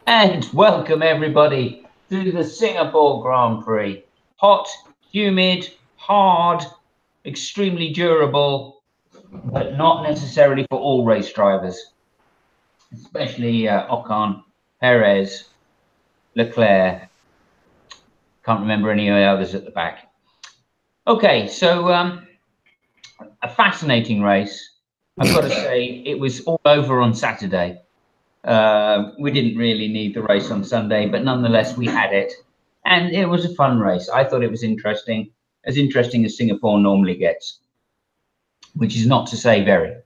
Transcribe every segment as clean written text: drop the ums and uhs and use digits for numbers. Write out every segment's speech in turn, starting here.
And welcome everybody to the Singapore Grand Prix. Hot, humid, hard, extremely durable, but not necessarily for all race drivers, especially Ocon, Perez, Leclerc. Can't remember any of the others at the back. Okay, so a fascinating race. I've got to say, it was all over on Saturday. We didn't really need the race on Sunday, but nonetheless, we had it. And it was a fun race. I thought it was interesting as Singapore normally gets, which is not to say very.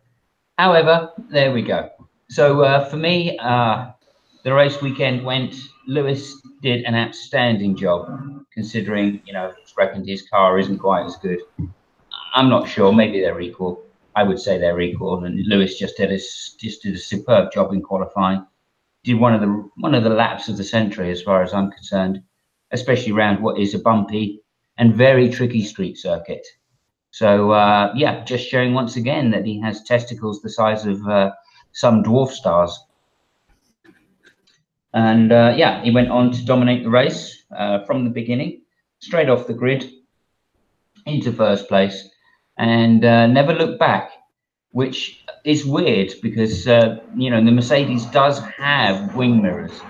However, there we go. So for me, the race weekend went. Lewis did an outstanding job, considering, it's reckoned his car isn't quite as good. I'm not sure. Maybe they're equal. I would say they're equal. And Lewis just did a superb job in qualifying. Did one of the laps of the century, as far as I'm concerned, especially around what is a bumpy and very tricky street circuit. So yeah, just showing once again that he has testicles the size of some dwarf stars. And yeah, he went on to dominate the race from the beginning, straight off the grid into first place, and never looked back, which is weird because the Mercedes does have wing mirrors.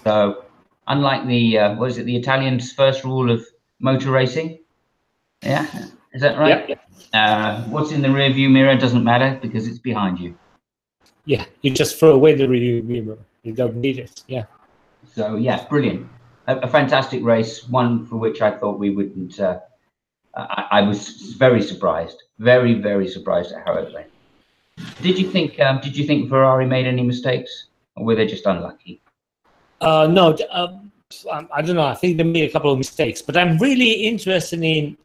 So unlike the the Italians' first rule of motor racing? Yeah, is that right? Yeah. What's in the rear view mirror doesn't matter because it's behind you. Yeah, you just throw away the rear view mirror. You don't need it. Yeah. So yeah, brilliant. A fantastic race, one for which I thought we wouldn't. I was very surprised, very, very surprised at how it went. Did you think Ferrari made any mistakes, or were they just unlucky? No, I don't know. I think they made a couple of mistakes, but I'm really interested in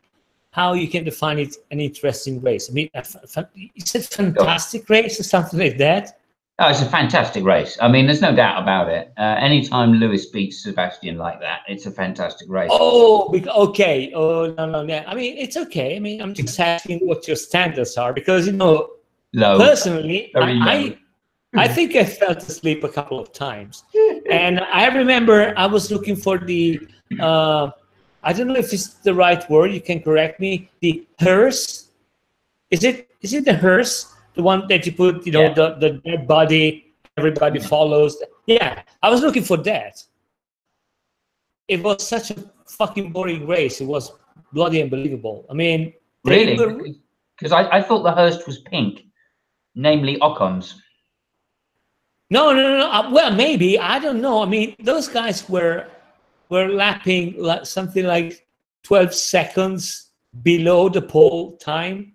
how you can define it an interesting race. I mean, is it a fantastic race or something like that? Oh, it's a fantastic race. I mean, there's no doubt about it. Anytime Lewis beats Sebastian like that, it's a fantastic race. Oh, okay. Oh, no. I mean, it's okay. I mean, I'm just asking what your standards are because, low. Personally, I think I fell asleep a couple of times. And I remember I was looking for the, I don't know if it's the right word, you can correct me, the hearse. Is it the hearse? The one that you put, the dead body, everybody follows. Yeah, I was looking for that. It was such a fucking boring race. It was bloody unbelievable. I mean, really? Because I thought the hearse was pink, namely Ocon's. No. Well, maybe, I don't know. I mean, those guys were lapping something like 12 seconds below the pole time.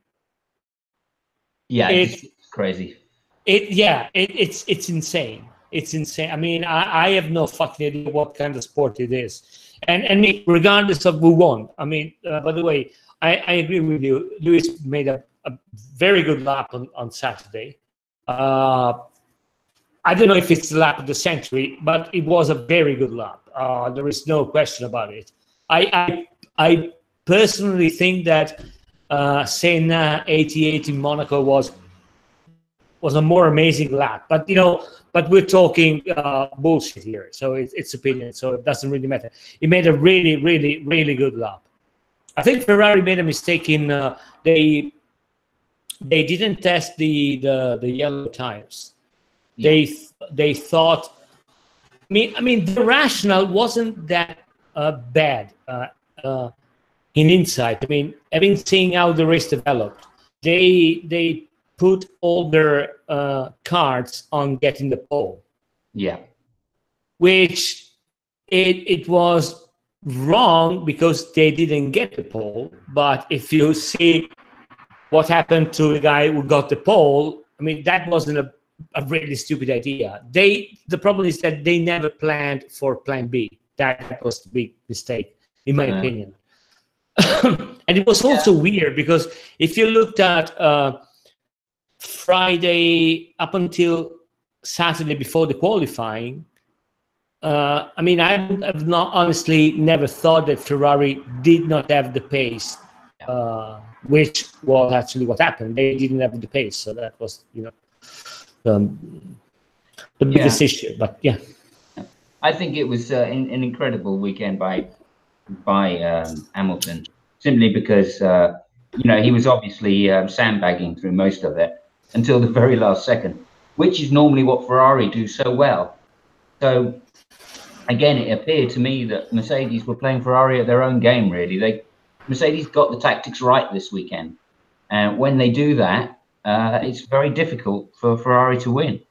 Yeah, it's crazy. It's insane. It's insane. I mean, I have no fucking idea what kind of sport it is. And regardless of who won, I mean, by the way, I agree with you. Lewis made a very good lap on Saturday. I don't know if it's the lap of the century, but it was a very good lap. There is no question about it. I personally think that Senna 88 in Monaco was a more amazing lap. But but we're talking bullshit here, so it's opinion, so it doesn't really matter. He made a really, really, really good lap. I think Ferrari made a mistake in they didn't test the yellow tires. Yeah. They thought. I mean, the rationale wasn't that bad in insight. I mean, having seen how the race developed, they put all their cards on getting the pole. Yeah. Which it was wrong because they didn't get the pole. But if you see what happened to the guy who got the pole, I mean, that wasn't a really stupid idea. The problem is that they never planned for plan B. That was the big mistake, in my opinion. And it was also weird because if you looked at Friday up until Saturday before the qualifying, I mean, I have not honestly never thought that Ferrari did not have the pace, which was actually what happened. They didn't have the pace, so that was, the biggest issue. But yeah, I think it was an incredible weekend by Hamilton, simply because he was obviously sandbagging through most of it until the very last second, which is normally what Ferrari do so well. So again, it appeared to me that Mercedes were playing Ferrari at their own game. Really, Mercedes got the tactics right this weekend, and when they do that, it's very difficult for Ferrari to win.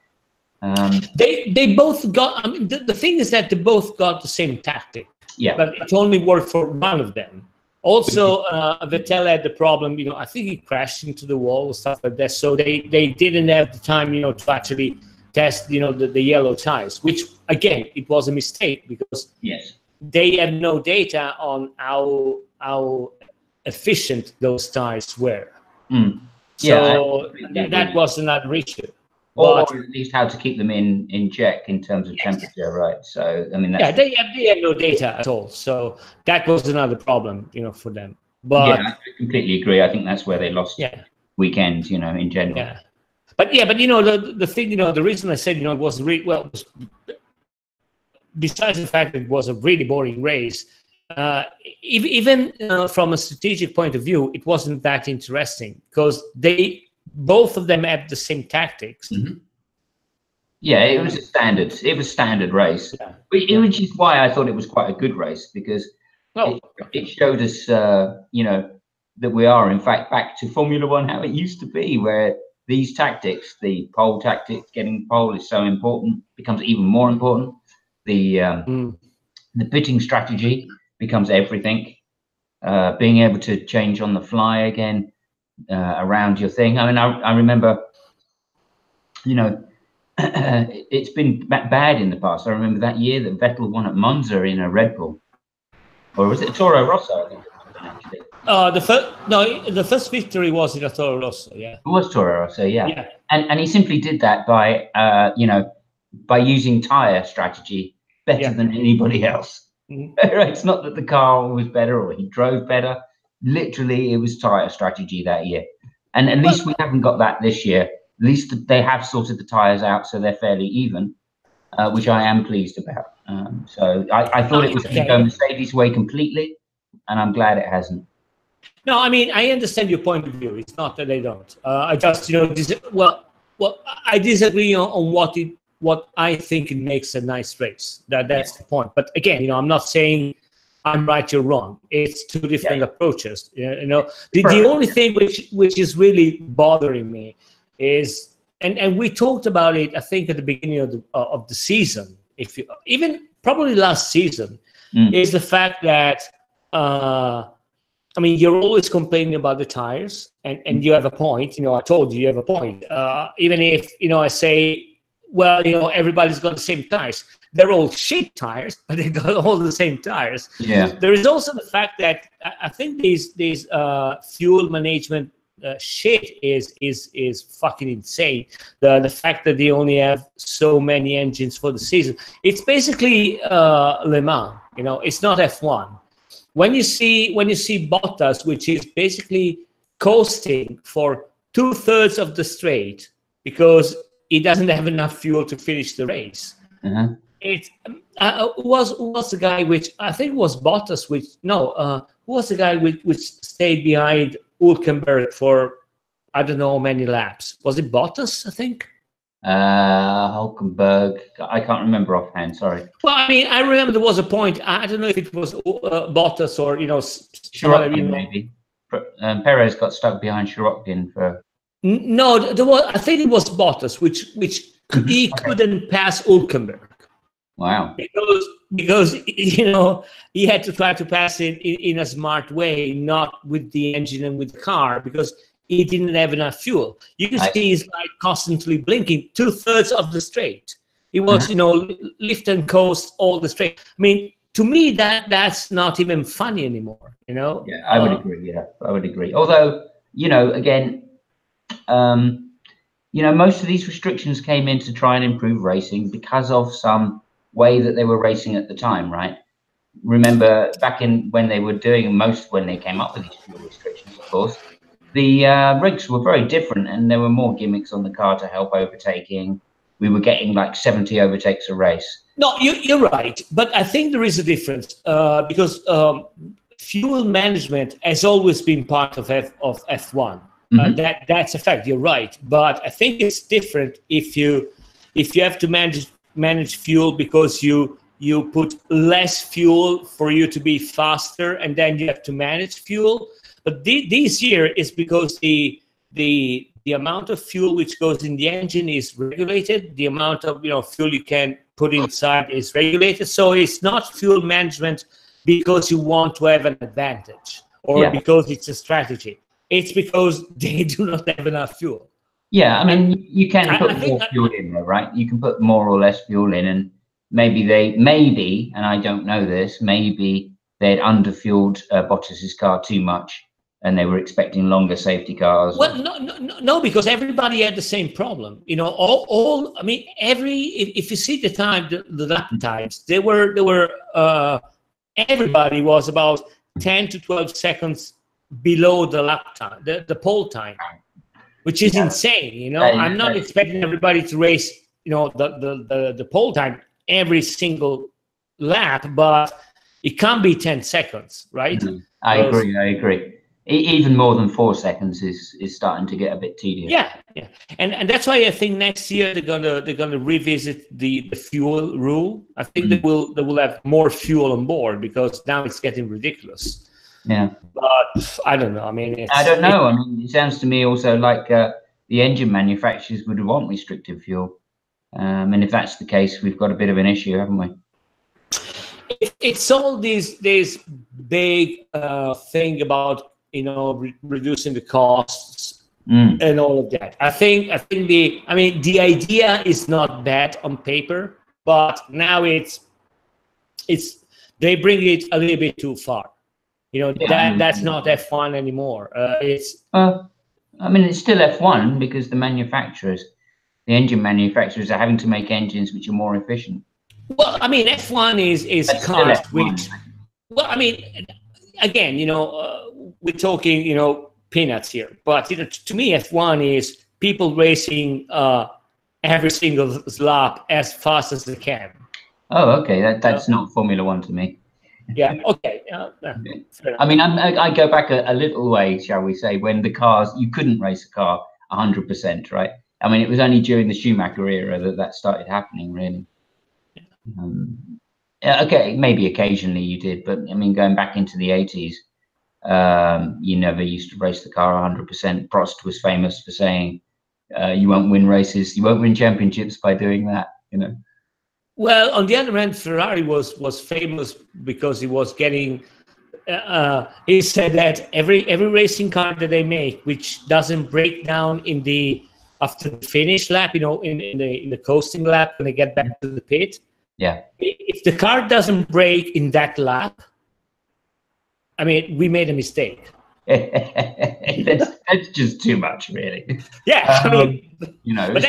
They both got. I mean, the thing is that they both got the same tactic. Yeah, but it only worked for one of them. Also, Vettel had the problem. I think he crashed into the wall or stuff like that. So they didn't have the time, to actually test, the yellow tires. Which again, it was a mistake because they had no data on how efficient those tires were. So that was another issue. Or at least how to keep them in check in terms of temperature, right? So I mean, that's they had no data at all. So that was another problem, for them. But I completely agree. I think that's where they lost weekends, in general. Yeah, but the thing, the reason I said, it was really well. Besides the fact that it was a really boring race, even from a strategic point of view, it wasn't that interesting because both of them had the same tactics. Yeah, it was a standard. It was standard race, which is why I thought it was quite a good race because it showed us, that we are in fact back to Formula One how it used to be, where these tactics, the pole tactics, getting pole is so important, becomes even more important. The pitting strategy becomes everything. Being able to change on the fly again. Around your thing. I mean, I remember, it's been bad in the past. I remember that year that Vettel won at Monza in a Red Bull, or was it Toro Rosso? I think actually. The first victory was in a Toro Rosso. Yeah, it was Toro Rosso. Yeah. And he simply did that by by using tire strategy better than anybody else. It's not that the car was better or he drove better. Literally, it was tire strategy that year, and at least we haven't got that this year. At least they have sorted the tires out, so they're fairly even, which I am pleased about. So I thought it was going to go Mercedes' way completely, and I'm glad it hasn't. No, I mean I understand your point of view. It's not that they don't. I just I disagree on what I think it makes a nice race. That's the point. But again, I'm not saying I'm right, you're wrong. It's two different approaches. The only thing which is really bothering me is, and we talked about it, I think at the beginning of the season, even probably last season, is the fact that I mean, you're always complaining about the tires, and you have a point. I told you have a point. Even if I say, well, everybody's got the same tires. They're all shit tires, but they got all the same tires. Yeah. There is also the fact that I think these fuel management shit is fucking insane. The fact that they only have so many engines for the season. It's basically Le Mans. It's not F1. When you see Bottas, which is basically coasting for 2/3 of the straight because he doesn't have enough fuel to finish the race. It was the guy which I think was Bottas, who was the guy which stayed behind Hülkenberg for I don't know how many laps. Was it Bottas? I think. Hülkenberg. I can't remember offhand. Sorry. Well, I mean, I remember there was a point. I don't know if it was Bottas or Shirotkin, maybe. Perez got stuck behind Shirotkin for. No, there was. I think it was Bottas, which he couldn't pass Hülkenberg. Wow. Because he had to try to pass it in a smart way, not with the engine and with the car, because he didn't have enough fuel. You can see he's like constantly blinking 2/3 of the straight. He was, lift and coast all the straight. I mean, to me, that's not even funny anymore. Yeah, I would agree. Yeah, I would agree. Although, again, most of these restrictions came in to try and improve racing because of some way that they were racing at the time, right? Remember back when they were doing when they came up with these fuel restrictions, of course, the rigs were very different and there were more gimmicks on the car to help overtaking. we were getting like 70 overtakes a race. No, you're right, but I think there is a difference because fuel management has always been part of F1. That's a fact. You're right, but I think it's different if you have to manage fuel because you put less fuel for you to be faster, and then you have to manage fuel. But this year is because the amount of fuel which goes in the engine is regulated. The amount of fuel you can put inside is regulated. So it's not fuel management because you want to have an advantage or because it's a strategy. It's because they do not have enough fuel. Yeah, I mean, you can put more fuel in there, right? You can put more or less fuel in, and maybe, and I don't know this, maybe they'd underfueled Bottas's car too much, and they were expecting longer safety cars. Well, no, because everybody had the same problem. If you see the lap times, everybody was about 10 to 12 seconds below the lap time, the pole time, which is insane. I'm not expecting everybody to race, the pole time every single lap, but it can't be 10 seconds, right? I agree. Even more than 4 seconds is starting to get a bit tedious. Yeah, and that's why I think next year they're gonna revisit the fuel rule. I think they will have more fuel on board because now it's getting ridiculous. Yeah, but I don't know. I mean, I don't know. I mean, it sounds to me also like the engine manufacturers would want restricted fuel, and if that's the case, we've got a bit of an issue, haven't we? It's all this big thing about reducing the costs and all of that. I think the idea is not bad on paper, but now it's they bring it a little bit too far. That's not F1 anymore. I mean, it's still F1 because the engine manufacturers are having to make engines which are more efficient. Well, I mean, F1 is cars which. Well, I mean, again, we're talking, peanuts here. But to me, F1 is people racing every single lap as fast as they can. Oh, okay. That's not Formula One to me. Yeah. Okay. I mean, I go back a little way, shall we say, when you couldn't race a car 100%, right? I mean, it was only during the Schumacher era that started happening, really. Okay, maybe occasionally you did, but I mean, going back into the 80s, you never used to race the car 100%. Prost was famous for saying, "You won't win races, you won't win championships by doing that." Well, on the other hand, Ferrari was famous because he was getting. He said that every racing car that they make, which doesn't break down after the finish lap, in the coasting lap when they get back to the pit. Yeah. If the car doesn't break in that lap, I mean, we made a mistake. that's just too much, really. Yeah, But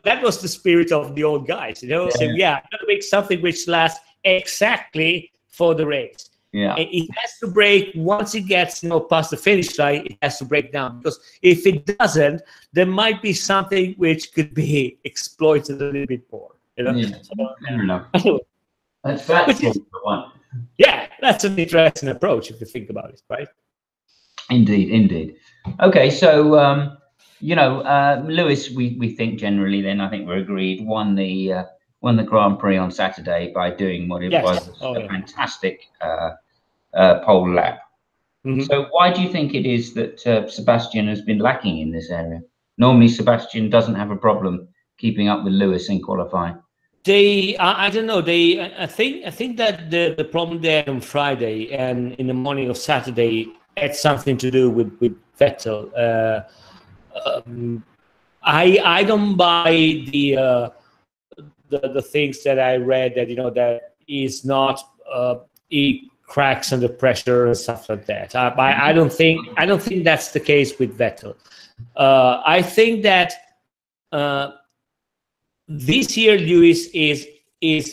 that was the spirit of the old guys, saying, I'm gonna make something which lasts exactly for the race. Yeah, and it has to break once it gets past the finish line. It has to break down because if it doesn't, there might be something which could be exploited a little bit more. Fair enough. That's one. Yeah, that's an interesting approach if you think about it, right? Indeed. Okay, so Lewis, we think generally, then I think we're agreed, won the Grand Prix on Saturday by doing what it was a fantastic pole lap. So why do you think it is that Sebastian has been lacking in this area? Normally, Sebastian doesn't have a problem keeping up with Lewis in qualifying. I don't know. I think that the problem they had on Friday and in the morning of Saturday had something to do with Vettel. I don't buy the things that I read that that is not he cracks under pressure and stuff like that. I don't think that's the case with Vettel. I think that. This year, Lewis is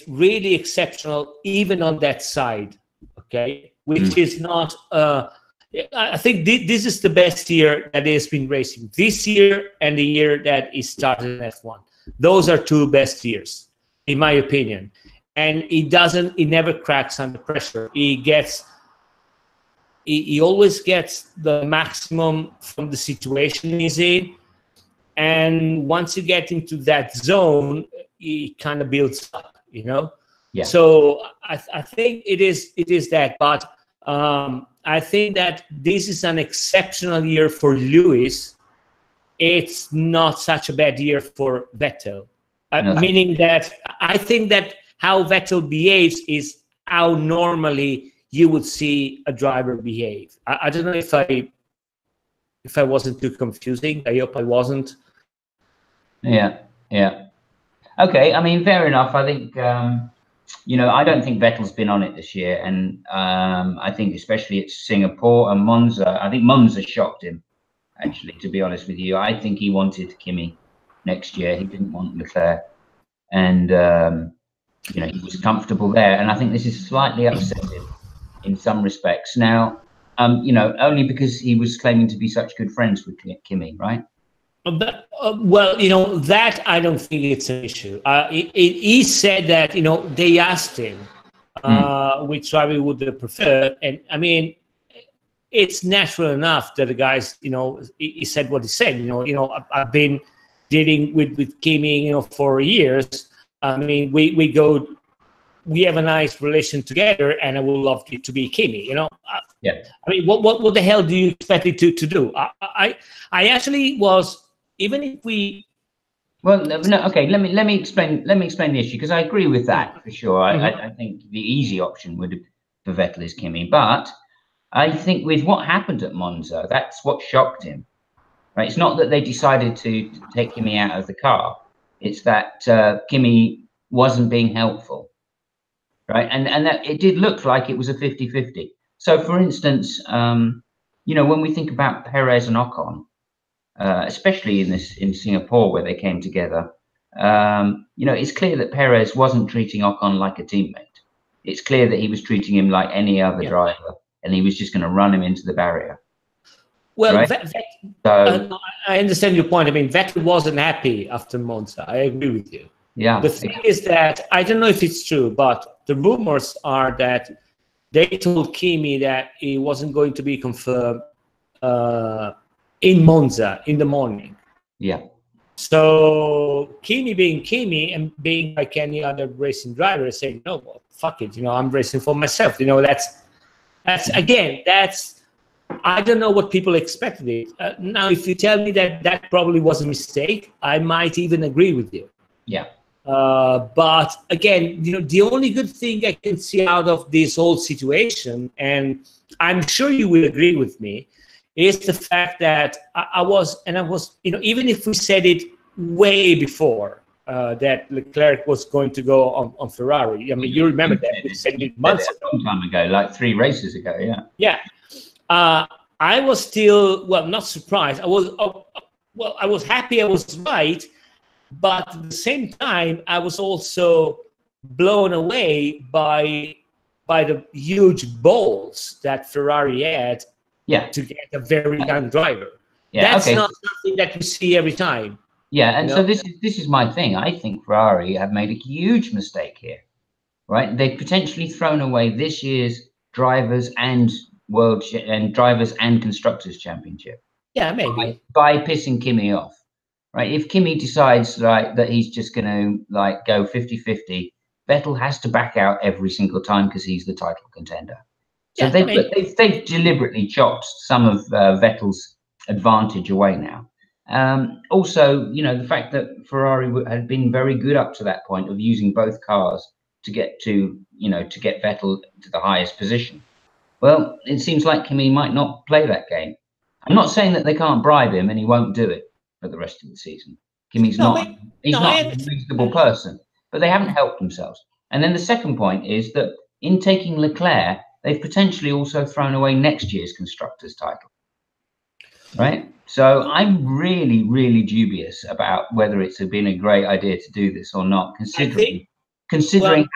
really exceptional, even on that side. Okay, which is not. I think this is the best year that he has been racing this year and the year that he started in F1. Those are two best years, in my opinion. And he never cracks under pressure. He always gets the maximum from the situation he's in. And once you get into that zone, he kind of builds up, Yeah. So I think it is that. But I think that this is an exceptional year for Lewis. It's not such a bad year for Vettel. Meaning that I think that how Vettel behaves is how normally you would see a driver behave. I don't know if I wasn't too confusing. I hope I wasn't. Yeah. Okay, I mean, fair enough. I think, I don't think Vettel's been on it this year. And I think especially at Singapore and Monza, I think Monza shocked him, actually, to be honest with you. I think he wanted Kimi next year. He didn't want Leclerc. And, he was comfortable there. And I think this is slightly upset him in some respects. Now, only because he was claiming to be such good friends with Kimi, right? But, well, that I don't think it's an issue. He said that, they asked him which driver would they prefer. And, I mean, it's natural enough that the guys, he said what he said. I've been dealing with Kimi, for years. I mean, we have a nice relation together, and I would love it to be Kimi. Yeah. I mean, what the hell do you expect it to do? I actually was, even if we. Well, no, okay. Let me explain. Let me explain the issue, because I agree with that for sure. I think the easy option for Vettel is Kimi, but I think with what happened at Monza, that's what shocked him. Right? It's not that they decided to take Kimi out of the car. It's that Kimi wasn't being helpful, right? And that it did look like it was a 50-50. So, for instance, when we think about Perez and Ocon, especially in Singapore where they came together, it's clear that Perez wasn't treating Ocon like a teammate. It's clear that he was treating him like any other driver, and he was just going to run him into the barrier. Well, right? I understand your point. I mean, Vettel wasn't happy after Monza. I agree with you. Yeah. The thing is that I don't know if it's true, but the rumors are that they told Kimi that he wasn't going to be confirmed in Monza in the morning. Yeah. So Kimi being Kimi and being like any other racing driver, saying, "No, well, fuck it. I'm racing for myself." That's. I don't know what people expected it. Now, if you tell me that probably was a mistake, I might even agree with you. Yeah. But again, the only good thing I can see out of this whole situation, and I'm sure you will agree with me, is the fact that I was, even if we said it way before that Leclerc was going to go on Ferrari. I mean, you remember that we said it months ago. A long time ago, like 3 races ago. Yeah. Yeah. I was still, not surprised. I was happy I was right, but at the same time, I was also blown away by the huge balls that Ferrari had to get a very young driver. Yeah, that's not something that you see every time. Yeah, and so this is my thing. I think Ferrari have made a huge mistake here, right? They've potentially thrown away this year's drivers and drivers and constructors championship. Yeah, maybe by pissing Kimi off, right? If Kimi decides that he's just going to go 50-50, Vettel has to back out every single time because he's the title contender. So they've deliberately chopped some of Vettel's advantage away now. Also, the fact that Ferrari had been very good up to that point of using both cars to get Vettel to the highest position. Well, it seems like Kimi might not play that game. I'm not saying that they can't bribe him and he won't do it for the rest of the season. Kimi's not a reasonable person, but they haven't helped themselves. And then the second point is that in taking Leclerc, they've potentially also thrown away next year's constructors title. Right? So I'm really, really dubious about whether it's been a great idea to do this or not, considering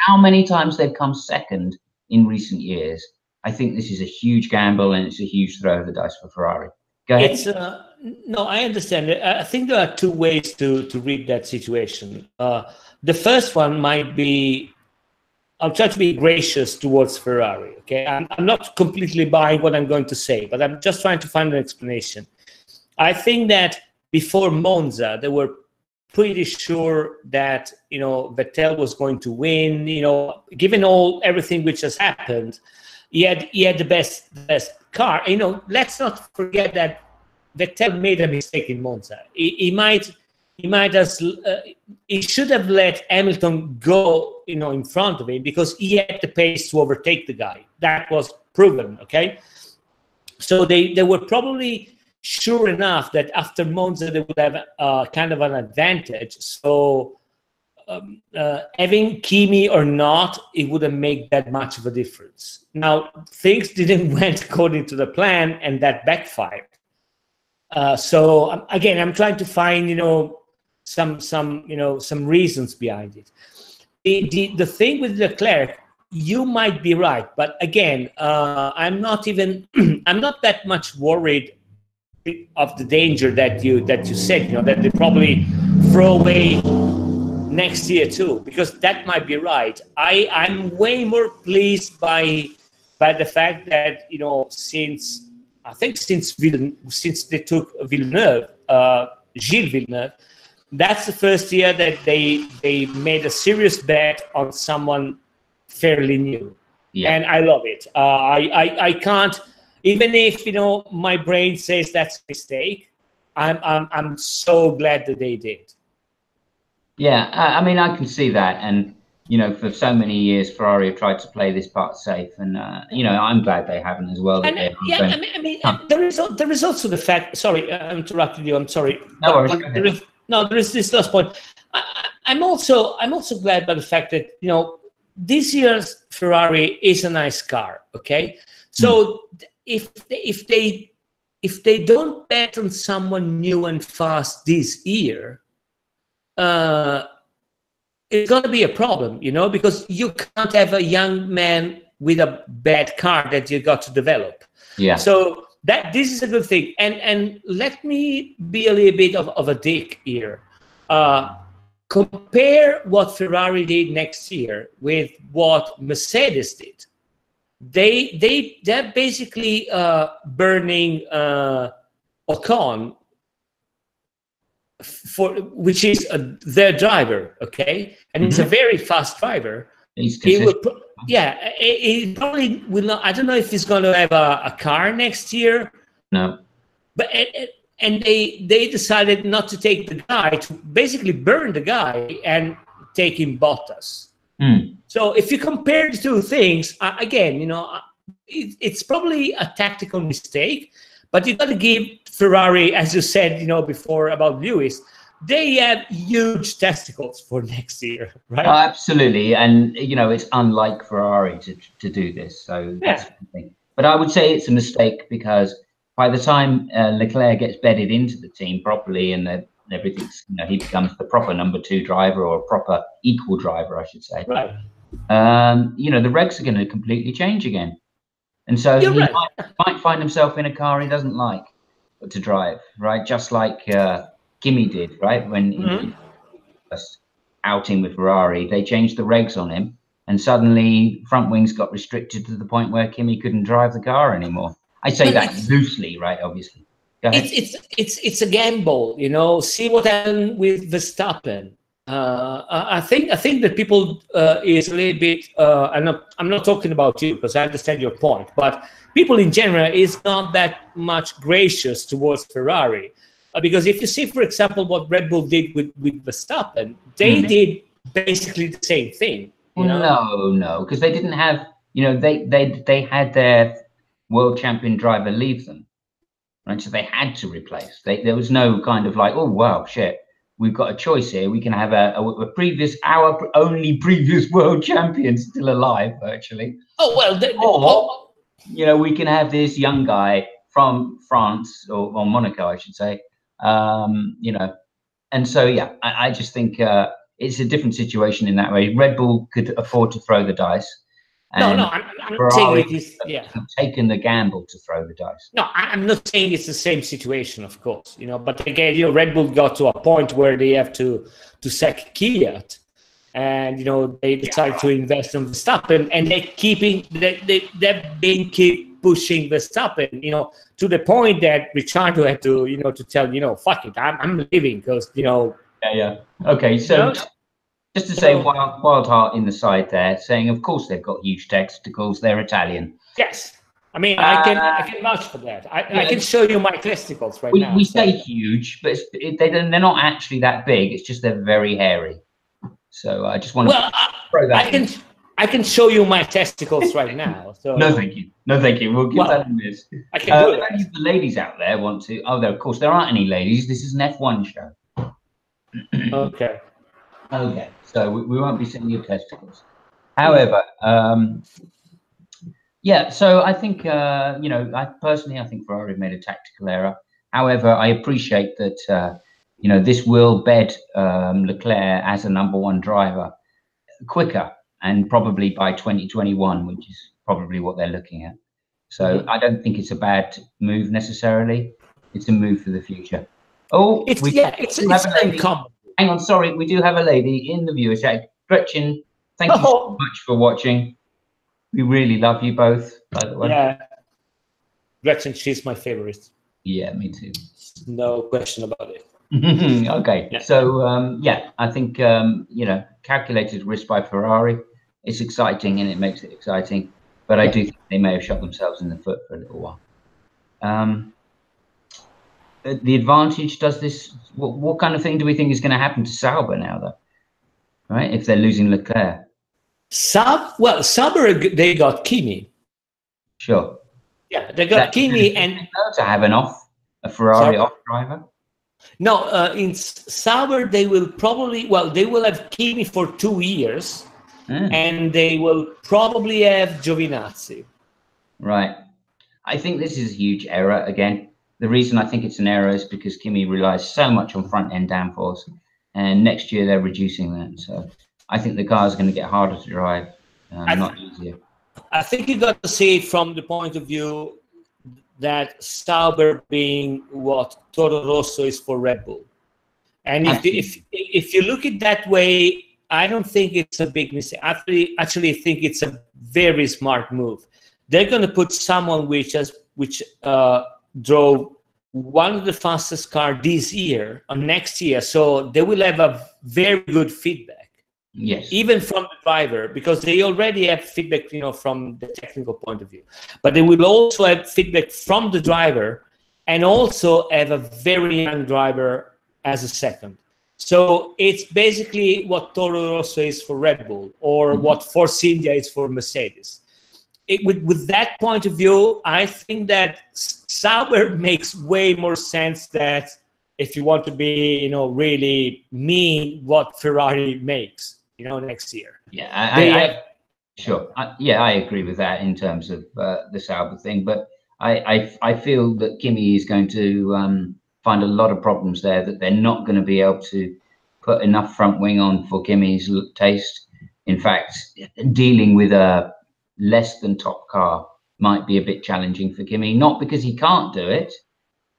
how many times they've come second in recent years. I think this is a huge gamble and it's a huge throw of the dice for Ferrari. Go ahead. No, I understand. I think there are two ways to read that situation. The first one might be, I'll try to be gracious towards Ferrari. Okay, I'm not completely buying what I'm going to say, but I'm just trying to find an explanation. I think that before Monza, they were pretty sure that Vettel was going to win. Given everything which has happened, he had the best car. Let's not forget that Vettel made a mistake in Monza. He should have let Hamilton go, in front of him, because he had the pace to overtake the guy. That was proven. Okay, so they were probably sure enough that after Monza they would have kind of an advantage. So having Kimi or not, it wouldn't make that much of a difference. Now things didn't went according to the plan, and that backfired. So again, I'm trying to find some reasons behind it. The thing with Leclerc, you might be right, but again, I'm not that much worried of the danger that you said, that they probably throw away next year too, because that might be right. I'm way more pleased by the fact that since they took Villeneuve, Gilles Villeneuve, that's the first year that they made a serious bet on someone fairly new. Yeah. And I love it. I can't, even if my brain says that's a mistake, I'm so glad that they did. Yeah, I mean, I can see that, and for so many years, Ferrari have tried to play this part safe, and I'm glad they haven't as well. And, there is also the fact. Sorry, I interrupted you. I'm sorry. No worries. There is this last point. I'm also glad by the fact that this year's Ferrari is a nice car. Okay, so if they don't bet on someone new and fast this year, it's going to be a problem, because you can't have a young man with a bad car that you got to develop. Yeah. So this is a good thing. And let me be a little bit of a dick here. Compare what Ferrari did next year with what Mercedes did. They're basically burning Ocon, which is their driver, okay, and he's a very fast driver. He probably will not. I don't know if he's going to have a car next year. No, but and they decided not to take the guy, to basically burn the guy and take in Bottas. So if you compare the two things, again, it's probably a tactical mistake. But you got to give Ferrari, as you said, before about Lewis, they have huge testicles for next year, right? Oh, absolutely, and it's unlike Ferrari to do this. So that's the thing. But I would say it's a mistake, because by the time Leclerc gets bedded into the team properly and everything's, he becomes the proper number 2 driver, or a proper equal driver, I should say. Right. The regs are going to completely change again. And so he might find himself in a car he doesn't like to drive, right? Just like Kimi did, right? When he was outing with Ferrari, they changed the regs on him, and suddenly front wings got restricted to the point where Kimi couldn't drive the car anymore. I say that loosely, right? Obviously, it's a gamble, See what happened with Verstappen. I think that people is a little bit. I'm not talking about you, because I understand your point, but people in general is not that much gracious towards Ferrari, because if you see, for example, what Red Bull did with Verstappen, they did basically the same thing. No, because they didn't have. They had their world champion driver leave them, right? So they had to replace. There was no kind of like, oh wow, shit. We've got a choice here. We can have our only previous world champion still alive, virtually. Oh well, we can have this young guy from France or Monaco, I should say. And so I just think it's a different situation in that way. Red Bull could afford to throw the dice. And I'm not saying Ferrari it is. Yeah, have taken the gamble to throw the dice. no, I'm not saying it's the same situation, of course, But again, Red Bull got to a point where they have to sack Kvyat, and they decided to invest in Verstappen, and they've been keep pushing Verstappen, to the point that Ricciardo had to to tell fuck it, I'm leaving because Yeah. Okay, so. Just to say, wild heart in the side there, saying, of course they've got huge testicles. They're Italian. Yes, I mean I can vouch for that. I can show you my testicles right now. We say huge, but they're not actually that big. It's just they're very hairy. So I just want to throw that. I can show you my testicles right now. So no, thank you. We'll give that a miss. I can do it. If any of the ladies out there want to, of course there aren't any ladies. This is an F1 show. Okay. Okay, so we won't be seeing your testicles. However, yeah, so I think, I personally think Ferrari made a tactical error. However, I appreciate that, this will bed Leclerc as a #1 driver quicker, and probably by 2021, which is probably what they're looking at. So I don't think it's a bad move necessarily. It's a move for the future. Oh, it's uncommon. Hang on, sorry, we do have a lady in the viewer chat. Gretchen, thank you so much for watching. We really love you both, by the way. Yeah. Gretchen, she's my favorite. Yeah, me too. No question about it. Okay, yeah. So, I think, calculated risk by Ferrari. It's exciting and it makes it exciting. But I do think they may have shot themselves in the foot for a little while. The advantage does this. What kind of thing do we think is going to happen to Sauber now, though? Right, if they're losing Leclerc. Sauber, they got Kimi. Sure. Yeah, they got Kimi, and to have a Ferrari off driver. No, in Sauber they will probably they will have Kimi for 2 years, and they will probably have Giovinazzi. Right. I think this is a huge error again. The reason I think it's an error is because Kimi relies so much on front end downforce, and next year they're reducing that. So I think the car is going to get harder to drive, not easier. I think you got to see it from the point of view that Sauber being what Toro Rosso is for Red Bull, and if you look at that way, I don't think it's a big mistake. Actually, think it's a very smart move. They're going to put someone which drove one of the fastest car this year or next year, so they will have a very good feedback. Yes, even from the driver, because they already have feedback, from the technical point of view. But they will also have feedback from the driver, and also have a very young driver as a second. So it's basically what Toro Rosso is for Red Bull, or what Force India is for Mercedes. With that point of view, I think that Sauber makes way more sense that if you want to be, really mean, what Ferrari makes, next year. Yeah, sure. I agree with that in terms of the Sauber thing, but I feel that Kimi is going to find a lot of problems there, that they're not going to be able to put enough front wing on for Kimi's taste. In fact, dealing with a less than top car might be a bit challenging for Kimi, not because he can't do it,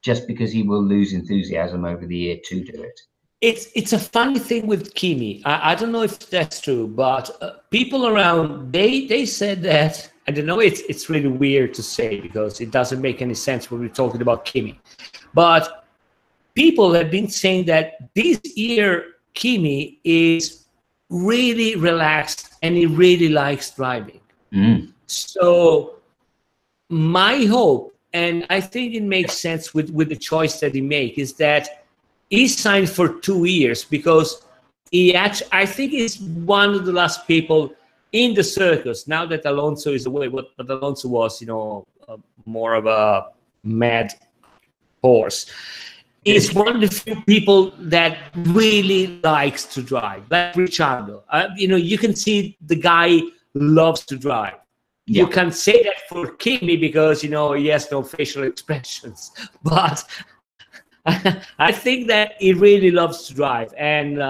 just because he will lose enthusiasm over the year to do it. It's a funny thing with Kimi. I don't know if that's true, but people around, they said that, I don't know, it's really weird to say because it doesn't make any sense when we're talking about Kimi. But people have been saying that this year Kimi is really relaxed and he really likes driving. So my hope, and I think it makes sense with the choice that he made, is that he signed for 2 years because I think he's one of the last people in the circus, now that Alonso is away, but Alonso was, more of a mad horse. He's one of the few people that really likes to drive, like Ricciardo. You can see the guy loves to drive. Yeah. You can say that for Kimi because, he has no facial expressions. But I think that he really loves to drive. And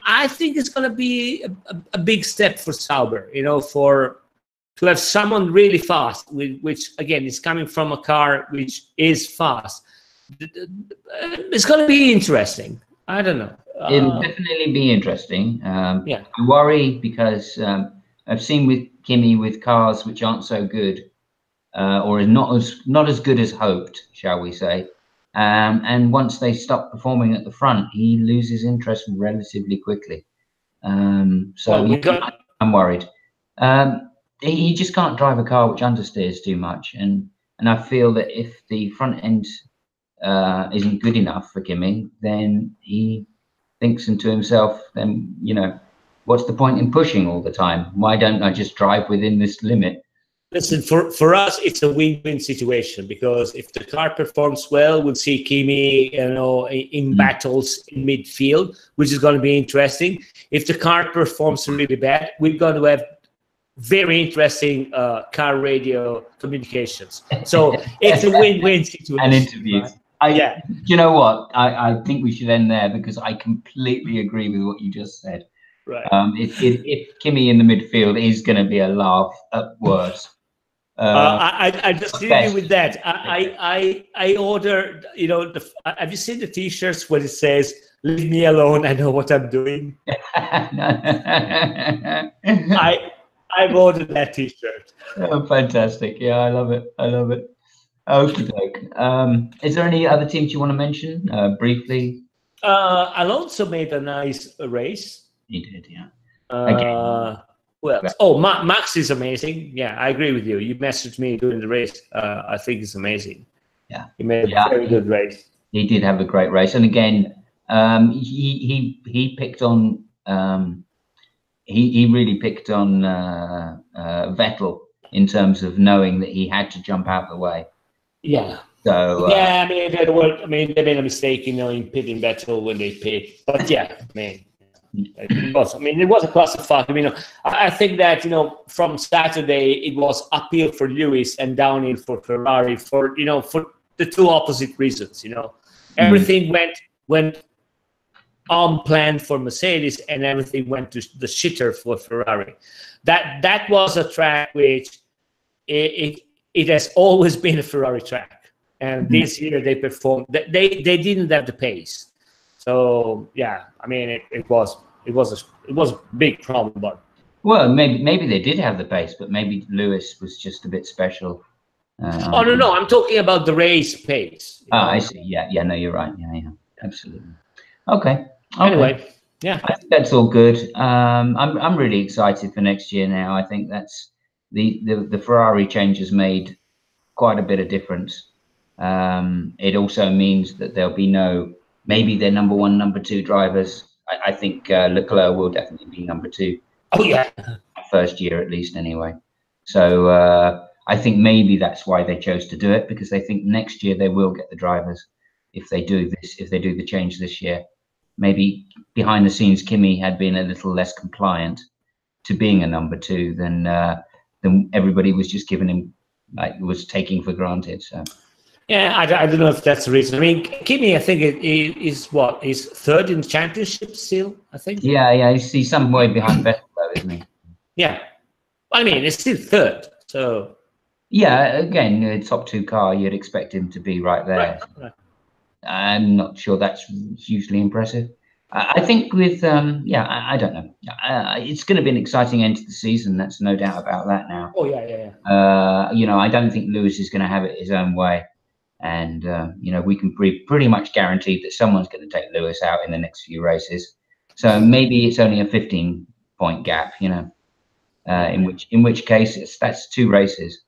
I think it's going to be a big step for Sauber, you know, to have someone really fast, which again is coming from a car which is fast. It's going to be interesting. I don't know. It'll definitely be interesting. Yeah. I worry because I've seen with Kimi with cars which aren't so good, or is not as good as hoped, shall we say. And once they stop performing at the front, he loses interest relatively quickly. So Well, I'm worried. He just can't drive a car which understeers too much, and I feel that if the front end isn't good enough for Kimi, then he thinks to himself, then what's the point in pushing all the time? Why don't I just drive within this limit? Listen, for us, it's a win-win situation, because if the car performs well, we'll see Kimi, you know, in battles in midfield, which is going to be interesting. If the car performs really bad, we're going to have very interesting car radio communications. So it's a win-win situation. And interviews. Right? You know what? I think we should end there, because I completely agree with what you just said. Right. If Kimi in the midfield is going to be a laugh at worst. I just leave you with that. I ordered, you know, have you seen the T-shirts where it says "Leave me alone, I know what I'm doing"? I've ordered that T-shirt. Oh, fantastic! Yeah, I love it. I love it. Okie doke. Is there any other teams you want to mention briefly? Alonso made a nice race. He did, yeah. Well, oh, Max is amazing. Yeah, I agree with you. You messaged me during the race. I think it's amazing. Yeah, he made a very good race. He did have a great race, and again, he picked on. He really picked on Vettel in terms of knowing that he had to jump out the way. Yeah. So yeah, I mean, they made a mistake, you know, in pitting Vettel when they pit. But yeah, man. It was a clusterfuck. I mean, I think that, you know, from Saturday it was uphill for Lewis and downhill for Ferrari for the two opposite reasons. You know, everything went on plan for Mercedes, and everything went to the shitter for Ferrari. That was a track which it has always been a Ferrari track, and this year they performed. They didn't have the pace. So yeah, I mean, it was a big problem, but well, maybe they did have the pace, but maybe Lewis was just a bit special. Oh no, I'm talking about the race pace. I see. Yeah, no, you're right. Yeah, absolutely. Okay. Anyway, yeah, I think that's all good. I'm really excited for next year now. I think that's the Ferrari change has made quite a bit of difference. It also means that there'll be maybe their number one, number two drivers. I think Leclerc will definitely be number two. Oh yeah, first year at least, anyway. So I think maybe that's why they chose to do it, because they think next year they will get the drivers if they do the change this year. Maybe behind the scenes, Kimi had been a little less compliant to being a number two than everybody was just giving him, was taking for granted. So. Yeah, I don't know if that's the reason. I mean, Kimi, I think he's third in the championship still, I think. Yeah, he's some way behind Vettel, though, isn't he? Yeah. I mean, it's still third, so... Yeah, again, a top two car, you'd expect him to be right there. Right. I'm not sure that's hugely impressive. I think with, I don't know. It's going to be an exciting end to the season. That's no doubt about that now. Oh, yeah. I don't think Lewis is going to have it his own way. And, we can be pretty much guaranteed that someone's going to take Lewis out in the next few races. So maybe it's only a 15-point gap, in which case that's 2 races.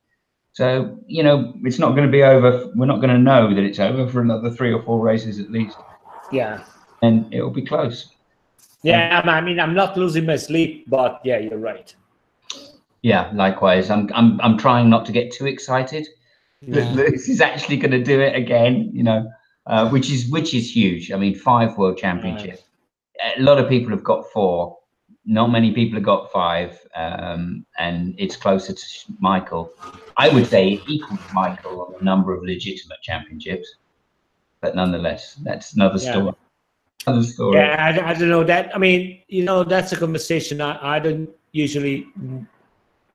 So, it's not going to be over. We're not going to know that it's over for another 3 or 4 races at least. Yeah. And it'll be close. Yeah, I mean, I'm not losing my sleep, but yeah, you're right. Yeah, likewise. I'm trying not to get too excited. Yeah. This is actually going to do it again, which is huge. I mean, 5 world championships. Right. A lot of people have got 4. Not many people have got 5, and it's closer to Michael. I would say equal to Michael on the number of legitimate championships, but nonetheless, that's another story. Other story. Yeah, I don't know that. I mean, you know, that's a conversation I don't usually,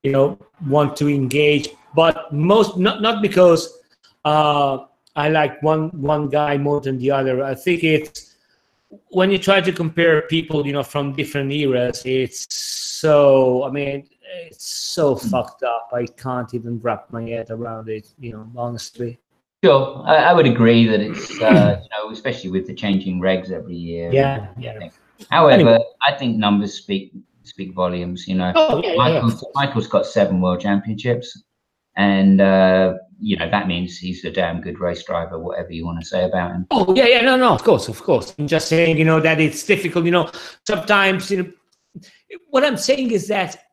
you know, want to engage, but not because I like one guy more than the other. I think it's when you try to compare people, you know, from different eras, it's so, I mean, it's so fucked up. I can't even wrap my head around it, you know, honestly. Sure, I would agree that it's you know, especially with the changing regs every year. Yeah, And yeah. thing. However, Anyway. I think numbers speak volumes. You know, Oh, yeah, of course. Michael's got 7 world championships, and you know that means he's a damn good race driver. Whatever you want to say about him. Oh, yeah, no, of course, of course. I'm just saying, you know, that it's difficult. You know, sometimes, you know, what I'm saying is that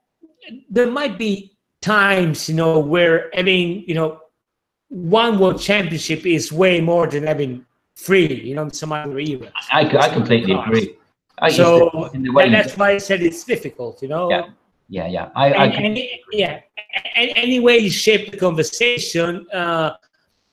there might be times, you know, where having, you know, one world championship is way more than having 3, you know, in some other eras. I completely agree. So that's why I said it's difficult, you know. Yeah. Yeah. Any way you shape the conversation,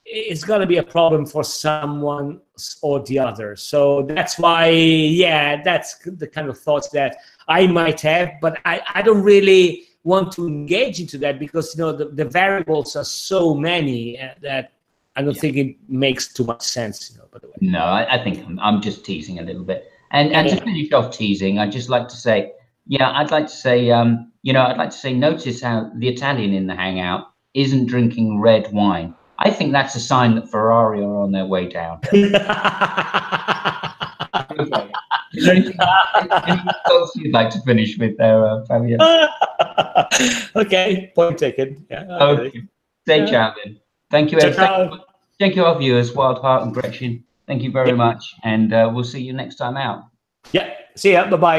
it's going to be a problem for someone or the other. So that's why, yeah, that's the kind of thoughts that I might have, but I don't really want to engage into that because, you know, the variables are so many that I don't think it makes too much sense, you know, by the way. No, I think I'm just teasing a little bit. And to finish off teasing, I'd just like to say, I'd like to say, you know, I'd like to say, notice how the Italian in the hangout isn't drinking red wine. I think that's a sign that Ferrari are on their way down. Okay. Is there anything else you'd like to finish with there, Fabio? Okay, point taken. Yeah. Okay. Stay chatting. Thank you, thank you, our viewers, Wild Heart and Gretchen. Thank you very much, and we'll see you next time out. Yeah. See ya. Bye bye.